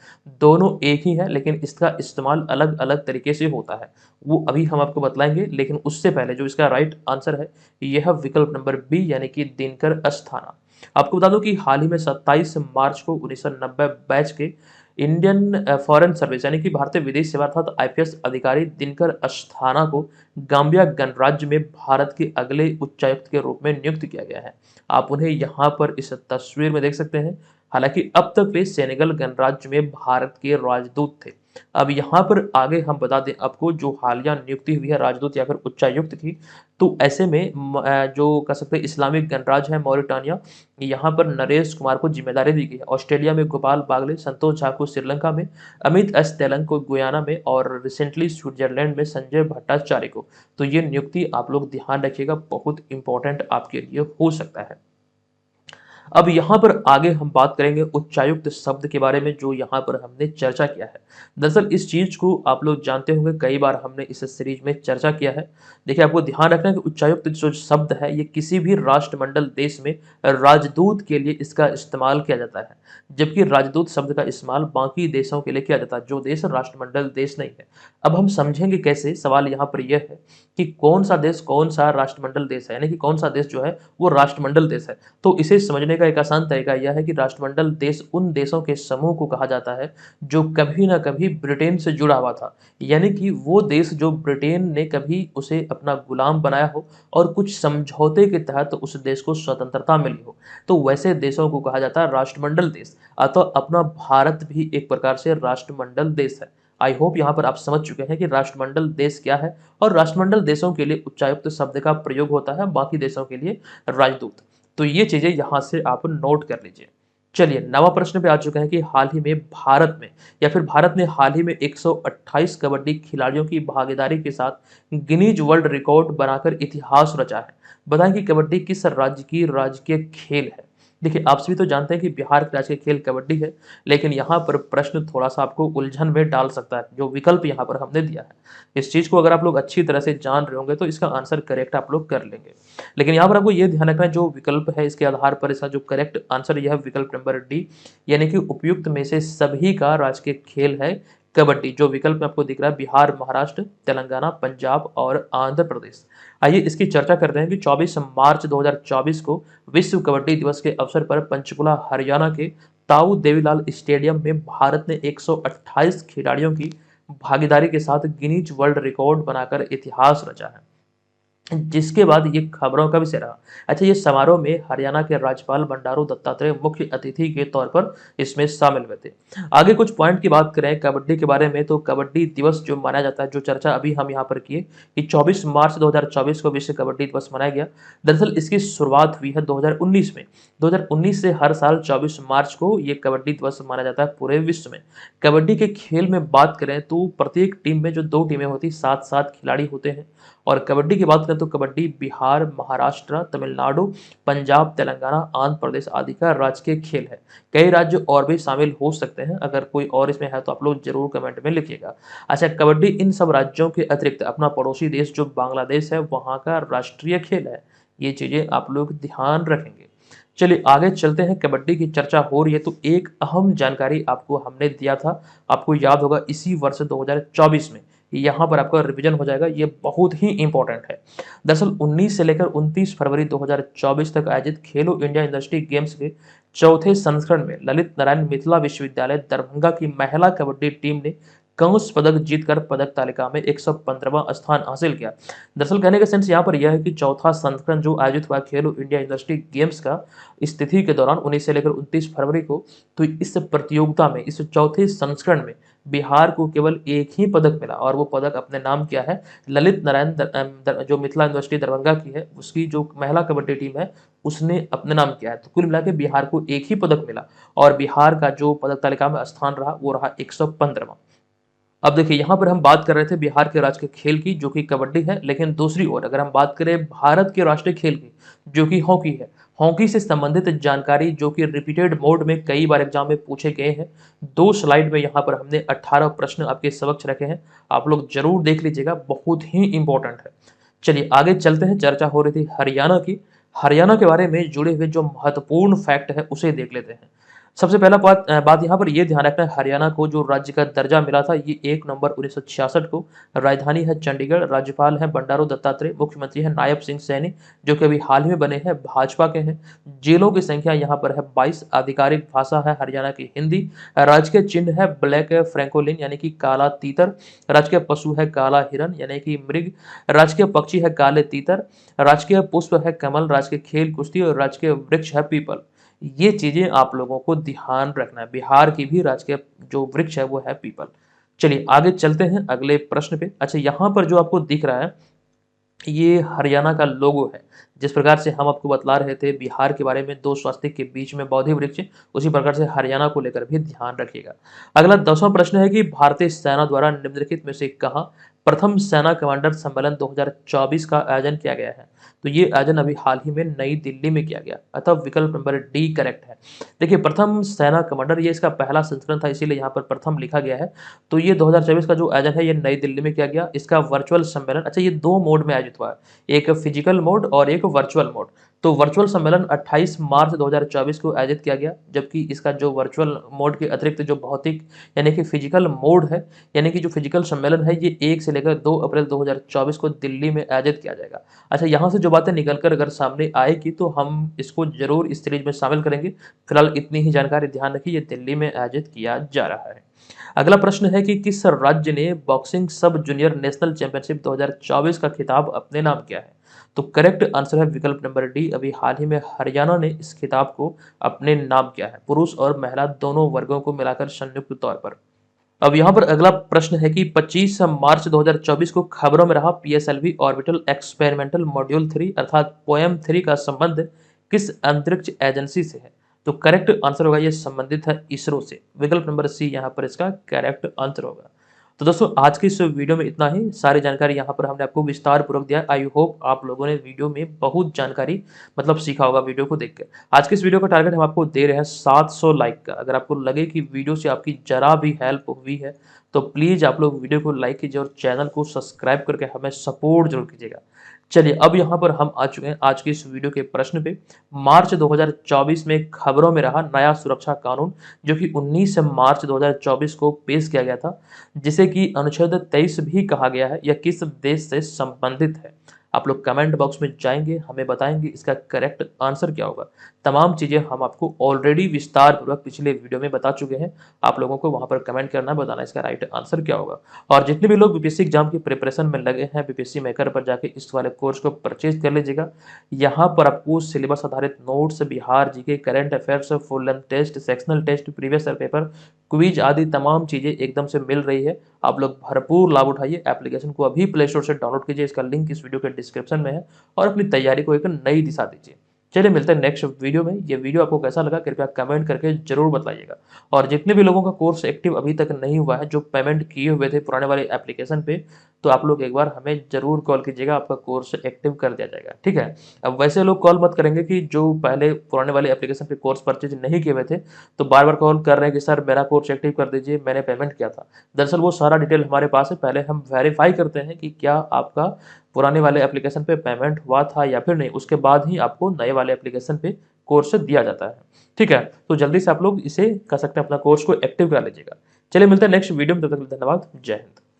S1: दोनों एक ही है लेकिन इसका इस्तेमाल अलग अलग तरीके से होता है, वो अभी हम आपको बतलाएंगे। लेकिन उससे पहले जो इसका राइट आंसर है यह विकल्प नंबर बी यानी कि दिनकर अस्थाना। आपको बता दूं कि हाल ही में 27 मार्च को 1990 बैच के इंडियन फॉरेन सर्विस यानी कि भारतीय विदेश सेवा अर्थात आईपीएस अधिकारी दिनकर अस्थाना को गाम्बिया गणराज्य में भारत के अगले उच्चायुक्त के रूप में नियुक्त किया गया है। आप उन्हें यहाँ पर इस तस्वीर में देख सकते हैं। हालांकि अब तक वे सेनेगल गणराज्य में भारत के राजदूत थे। अब यहाँ पर आगे हम बता दें आपको, जो हालिया नियुक्ति हुई है राजदूत या फिर उच्चायुक्त की, तो ऐसे में जो कह सकते हैं इस्लामिक गणराज्य है मॉरिटानिया, यहाँ पर नरेश कुमार को जिम्मेदारी दी गई है। ऑस्ट्रेलिया में गोपाल बागले, संतोष झा को श्रीलंका में, अमित एस तेलंग को गुयाना में और रिसेंटली स्विट्जरलैंड में संजय भट्टाचार्य को। तो ये नियुक्ति आप लोग ध्यान रखिएगा, बहुत इंपॉर्टेंट आपके लिए हो सकता है। अब यहाँ पर आगे हम बात करेंगे उच्चायुक्त शब्द के बारे में, जो यहाँ पर हमने चर्चा किया है। दरअसल इस चीज को आप लोग जानते होंगे, कई बार हमने इस सीरीज में चर्चा किया है। देखिए, आपको ध्यान रखना है कि उच्चायुक्त जो शब्द है ये किसी भी राष्ट्रमंडल देश में राजदूत के लिए इसका इस्तेमाल किया जाता है, जबकि राजदूत शब्द का इस्तेमाल बाकी देशों के लिए किया जाता है जो देश राष्ट्रमंडल देश नहीं है। अब हम समझेंगे कैसे। सवाल यहाँ पर यह है कि कौन सा देश कौन सा राष्ट्रमंडल देश है, यानी कि कौन सा देश जो है वो राष्ट्रमंडल देश है। तो इसे समझने का एक आसान तरीका यह है कि राष्ट्रमंडल देश उन देशों के समूह को कहा जाता है जो कभी ना कभी ब्रिटेन से जुड़ा हुआ था, यानी कि वो देश जो ब्रिटेन ने कभी उसे अपना गुलाम बनाया हो और कुछ समझौते के तहत उस देश को स्वतंत्रता मिली हो, तो वैसे देशों को कहा जाता है राष्ट्रमंडल देश। अतः अपना भारत भी एक प्रकार से राष्ट्रमंडल देश है। आई होप यहाँ पर आप समझ चुके हैं कि राष्ट्रमंडल देश क्या है, और राष्ट्रमंडल देशों के लिए उच्चायुक्त शब्द का प्रयोग होता है, बाकी देशों के लिए राजदूत। तो ये चीजें यहाँ से आप नोट कर लीजिए। चलिए नवा प्रश्न पे आ चुके हैं कि हाल ही में भारत में या फिर भारत ने हाल ही में 128 कबड्डी खिलाड़ियों की भागीदारी के साथ गिनीज वर्ल्ड रिकॉर्ड बनाकर इतिहास रचा है। बताएं कि कबड्डी किस राज्य की राजकीय खेल है। देखिए आप सभी तो जानते हैं कि बिहार की राजकीय खेल कबड्डी है, लेकिन यहाँ पर प्रश्न थोड़ा सा आपको उलझन में डाल सकता है। जो विकल्प यहाँ पर हमने दिया है, इस चीज को अगर आप लोग अच्छी तरह से जान रहे होंगे तो इसका आंसर करेक्ट आप लोग कर लेंगे। लेकिन यहाँ पर आपको ये ध्यान रखना है, जो विकल्प है इसके आधार पर इसका जो करेक्ट आंसर यह विकल्प नंबर डी, यानी कि उपयुक्त में से सभी का राजकीय खेल है कबड्डी। जो विकल्प में आपको दिख रहा है बिहार, महाराष्ट्र, तेलंगाना, पंजाब और आंध्र प्रदेश। आइए इसकी चर्चा करते हैं कि 24 मार्च 2024 को विश्व कबड्डी दिवस के अवसर पर पंचकुला हरियाणा के ताऊ देवीलाल स्टेडियम में भारत ने 128 खिलाड़ियों की भागीदारी के साथ गिनीज वर्ल्ड रिकॉर्ड बनाकर इतिहास रचा है, जिसके बाद ये खबरों का विषय रहा। अच्छा, ये समारोह में हरियाणा के राज्यपाल बंडारू दत्तात्रेय मुख्य अतिथि के तौर पर इसमें शामिल हुए थे। आगे कुछ पॉइंट की बात करें कबड्डी के बारे में, तो कबड्डी दिवस जो मनाया जाता है, जो चर्चा अभी हम यहाँ पर किए कि 24 मार्च 2024 को विश्व कबड्डी दिवस मनाया गया। दरअसल इसकी शुरुआत हुई है 2019 में। 2019 से हर साल 24 मार्च को ये कबड्डी दिवस मनाया जाता है पूरे विश्व में। कबड्डी के खेल में बात करें तो प्रत्येक टीम में जो 2 टीमें होती 7-7 खिलाड़ी होते हैं। और कबड्डी की बात करें तो कबड्डी बिहार, महाराष्ट्र, तमिलनाडु, पंजाब, तेलंगाना, आंध्र प्रदेश आदि का राजकीय खेल है। कई राज्य और भी शामिल हो सकते हैं, अगर कोई और इसमें है तो आप लोग जरूर कमेंट में लिखिएगा। अच्छा, कबड्डी इन सब राज्यों के अतिरिक्त अपना पड़ोसी देश जो बांग्लादेश है वहाँ का राष्ट्रीय खेल है। ये चीजें आप लोग ध्यान रखेंगे। चलिए आगे चलते हैं। कबड्डी की चर्चा हो रही है तो एक अहम जानकारी आपको हमने दिया था, आपको याद होगा इसी वर्ष 2024 में। यहाँ पर आपका रिवीजन हो जाएगा, ये बहुत ही इंपॉर्टेंट है। दरअसल 19 से लेकर 29 फरवरी 2024 तक आयोजित खेलो इंडिया यूनिवर्सिटी गेम्स के चौथे संस्करण में ललित नारायण मिथिला विश्वविद्यालय दरभंगा की महिला कबड्डी टीम ने कांस्य पदक जीतकर पदक तालिका में 115वां स्थान हासिल किया। दरअसल कहने का सेंस यहाँ पर यह है कि चौथा संस्करण जो आयोजित हुआ खेलो इंडिया यूनिवर्सिटी गेम्स का स्थिति के दौरान 19 से लेकर 29 फरवरी को, तो इस प्रतियोगिता में इस चौथे संस्करण में बिहार को केवल एक ही पदक मिला, और वो पदक अपने नाम किया है ललित नारायण जो मिथिला यूनिवर्सिटी दरभंगा की है, उसकी जो महिला कबड्डी टीम है उसने अपने नाम किया है। तो कुल मिला के बिहार को एक ही पदक मिला, और बिहार का जो पदक तालिका में स्थान रहा वो रहा 115वां। अब देखिए यहाँ पर हम बात कर रहे थे बिहार के राष्ट्रीय खेल की जो कि कबड्डी है, लेकिन दूसरी ओर अगर हम बात करें भारत के राष्ट्रीय खेल की जो कि हॉकी है, हॉकी से संबंधित जानकारी जो कि रिपीटेड मोड में कई बार एग्जाम में पूछे गए हैं। 2 स्लाइड में यहाँ पर हमने 18 प्रश्न आपके समक्ष रखे हैं, आप लोग जरूर देख लीजिएगा, बहुत ही इंपॉर्टेंट है। चलिए आगे चलते हैं। चर्चा हो रही थी हरियाणा की। हरियाणा के बारे में जुड़े हुए जो महत्वपूर्ण फैक्ट है उसे देख लेते हैं। सबसे पहला बात यहाँ पर यह ध्यान रखना है, हरियाणा को जो राज्य का दर्जा मिला था ये 1 नवंबर 1966 को। राजधानी है चंडीगढ़, राज्यपाल है बंडारू दत्तात्रेय, मुख्यमंत्री है नायब सिंह सैनी जो कि अभी हाल में बने हैं भाजपा के हैं। जिलों की संख्या यहाँ पर है 22। आधिकारिक भाषा है हरियाणा की हिंदी। राजकीय चिन्ह है ब्लैक फ्रैंकोलिन यानी कि काला तीतर। राजकीय पशु है काला हिरन यानी कि मृग। राजकीय पक्षी है काले तीतर। राजकीय पुष्प है कमल। राजकीय खेल कुश्ती और राजकीय वृक्ष है पीपल। ये चीजें आप लोगों को ध्यान रखना है। बिहार की भी राजकीय जो वृक्ष है वो है पीपल। चलिए आगे चलते हैं अगले प्रश्न पे। अच्छा, यहाँ पर जो आपको दिख रहा है ये हरियाणा का लोगो है। जिस प्रकार से हम आपको बतला रहे थे बिहार के बारे में 2 स्वास्तिक के बीच में बौद्धि वृक्ष, उसी प्रकार से हरियाणा को लेकर भी ध्यान रखिएगा। अगला 10वां प्रश्न है कि भारतीय सेना द्वारा निम्नलिखित में से कहाँ प्रथम सेना कमांडर सम्मेलन 2024 का आयोजन किया गया है। तो ये आयोजन अभी हाल ही में नई दिल्ली में किया गया, अतः विकल्प नंबर डी करेक्ट है। देखिए प्रथम सेना कमांडर ये इसका पहला संस्करण था, इसीलिए यहाँ पर प्रथम लिखा गया है। तो ये 2024 का जो आयोजन है ये नई दिल्ली में किया गया। इसका वर्चुअल सम्मेलन, अच्छा ये 2 मोड में आयोजित हुआ है, एक फिजिकल मोड और एक वर्चुअल मोड। तो वर्चुअल सम्मेलन 28 मार्च 2024 को आयोजित किया गया, जबकि इसका जो वर्चुअल मोड के अतिरिक्त जो भौतिक यानी कि फिजिकल मोड है, यानी कि जो फिजिकल सम्मेलन है, ये 1 से लेकर 2 अप्रैल 2024 को दिल्ली में आयोजित किया जाएगा। अच्छा, यहाँ से जो बातें निकल कर अगर सामने आएगी तो हम इसको जरूर इस सीरीज में शामिल करेंगे। फिलहाल इतनी ही जानकारी ध्यान रखिए, ये दिल्ली में आयोजित किया जा रहा है। अगला प्रश्न है कि किस राज्य ने बॉक्सिंग सब जूनियर नेशनल चैंपियनशिप 2024 का खिताब अपने नाम किया है? तो करेक्ट आंसर है विकल्प नंबर डी। अभी हाल ही में हरियाणा ने इस खिताब को अपने नाम किया है, पुरुष और महिला दोनों वर्गों को मिलाकर संयुक्त तौर पर। अब यहाँ पर अगला प्रश्न है कि 25 मार्च 2024 को खबरों में रहा पीएसएलवी ऑर्बिटल एक्सपेरिमेंटल मॉड्यूल 3 अर्थात पोएम 3 का संबंध किस अंतरिक्ष एजेंसी से है? तो करेक्ट आंसर होगा, ये संबंधित है इसरो से। विकल्प नंबर सी यहाँ पर इसका करेक्ट आंसर होगा। तो दोस्तों, आज की इस वीडियो में इतना ही। सारी जानकारी यहाँ पर हमने आपको विस्तार पूर्वक दिया। आई होप आप लोगों ने वीडियो में बहुत जानकारी मतलब सीखा होगा वीडियो को देखकर। आज की इस वीडियो का टारगेट हम आपको दे रहे हैं 700 लाइक का। अगर आपको लगे कि वीडियो से आपकी जरा भी हेल्प हुई है तो प्लीज़ आप लोग वीडियो को लाइक कीजिए और चैनल को सब्सक्राइब करके हमें सपोर्ट जरूर कीजिएगा। चलिए, अब यहाँ पर हम आ चुके हैं आज की इस वीडियो के प्रश्न पे। मार्च 2024 में खबरों में रहा नया सुरक्षा कानून, जो कि 19 मार्च 2024 को पेश किया गया था, जिसे कि अनुच्छेद 23 भी कहा गया है। यह किस देश से संबंधित है? आप लोग कमेंट बॉक्स में जाएंगे, हमें बताएंगे इसका करेक्ट आंसर क्या होगा। तमाम चीज़ें हम आपको ऑलरेडी विस्तार पूर्वक पिछले वीडियो में बता चुके हैं। आप लोगों को वहां पर कमेंट करना, बताना इसका राइट आंसर क्या होगा। और जितने भी लोग बीपीएससी एग्जाम की प्रिपरेशन में लगे हैं, बीपीएससी मेकर पर जाके इस वाले कोर्स को परचेज कर लीजिएगा। यहाँ पर आपको सिलेबस आधारित notes, Bihar GK, current affairs, full length test, sectional test, previous year paper, quiz आदि तमाम चीज़ें एकदम से मिल रही है। आप लोग भरपूर लाभ उठाइए। एप्लीकेशन को अभी प्ले स्टोर से डाउनलोड कीजिए, इसका लिंक इस वीडियो के डिस्क्रिप्शन में है, और अपनी तैयारी को एक नई दिशा दीजिए। चलिए, मिलते हैं नेक्स्ट वीडियो में। ये वीडियो आपको कैसा लगा कृपया कमेंट करके जरूर बताइएगा। और जितने भी लोगों का कोर्स एक्टिव अभी तक नहीं हुआ है, जो पेमेंट किए हुए थे पुराने वाले एप्लीकेशन पे, तो आप लोग एक बार हमें जरूर कॉल कीजिएगा, आपका कोर्स एक्टिव कर दिया जाएगा। ठीक है। अब वैसे लोग कॉल मत करेंगे कि जो पहले पुराने वाले एप्लीकेशन पे कोर्स परचेज नहीं किए हुए थे, तो बार बार कॉल कर रहे हैं कि सर मेरा कोर्स एक्टिव कर दीजिए, मैंने पेमेंट किया था। दरअसल वो सारा डिटेल हमारे पास है। पहले हम वेरीफाई करते हैं कि क्या आपका पुराने वाले एप्लीकेशन पे पेमेंट हुआ था या फिर नहीं, उसके बाद ही आपको नए वाले एप्लीकेशन पे कोर्स दिया जाता है। ठीक है, तो जल्दी से आप लोग इसे कर सकते हैं, अपना कोर्स को एक्टिव कर लीजिएगा। चलिए, मिलते हैं नेक्स्ट वीडियो में, तब तक के लिए धन्यवाद। जय हिंद।